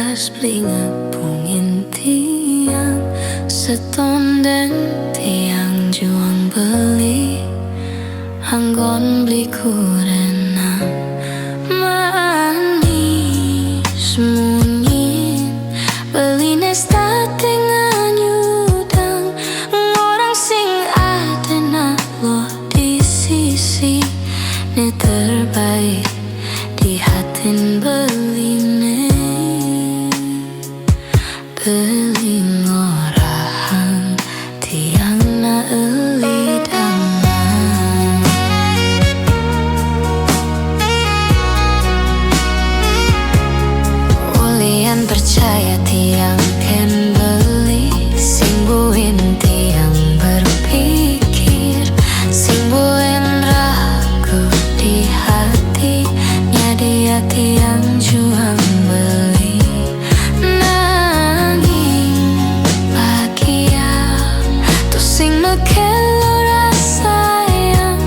pas beli ngepungin tiang setonden tiang juang beli anggon beli kurenan manis munyin beli nesta dengan yudang orang sing ada nak lo di sisi ne terbaik di hatin beline beli ngorahan tiang na eli dangan ulian percaya tiang ken beli sing buin tiang berpikir sing buin ragu di hati dia tiang juang beli nanging bahagia tu sing mekelo rasa yang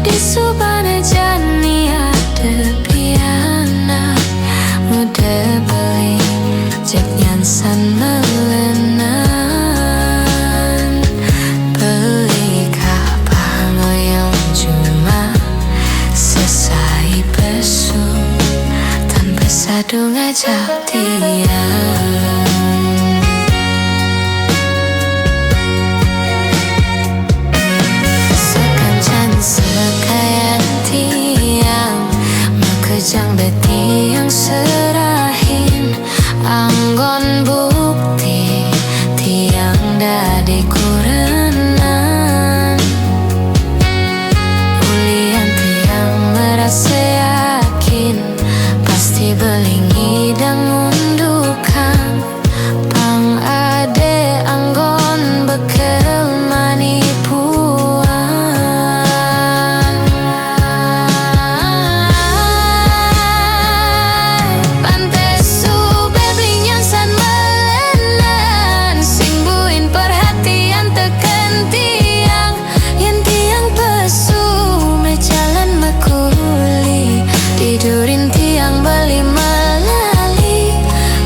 di subana jani ada piana muda beli jep nyansan melenan beli kapang yang cuma sesai pesu tanpa sadu ngajak tiang sekancan sekayan tiang makejang beti yang serahin anggon bukti tiang dadi kurenan ulian tiang merasa yakin pasti belingi dan mundukan pang ade anggon bekel manipuan pantesu bebli nyansan melenan sing buin perhatian teken tiang yang tiang pesu mejalan mekuli tidurin tiang beli melali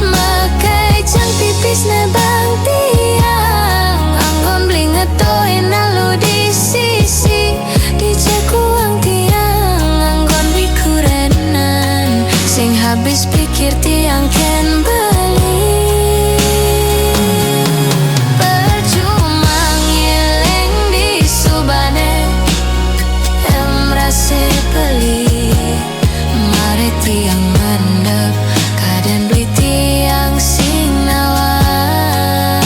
makai jang pipis nebang tiang anggon beli ngetoin lalu di sisi di jakuang tiang anggon beli kurenan sing habis pikir tiang ken beli percuma ngiling di subane emrase beli mare tiang mendep kaden beli tiang sing nawan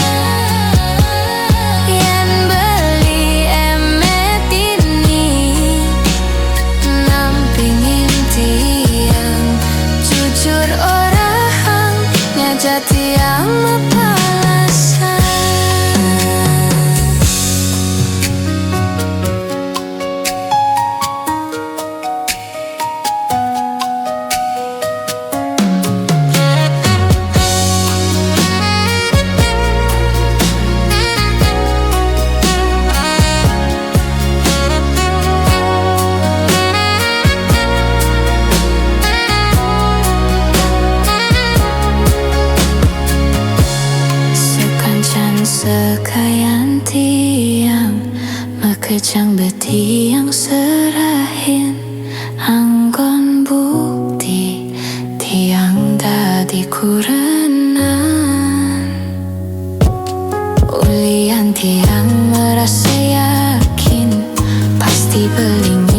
yen beli emet ini nampingin tiang jujur orang ngajak tiang mepalasan sekayan tiang makejang beti yang serahin anggon bukti tiang dadi kurenan ulian tiang merasa yakin pasti beling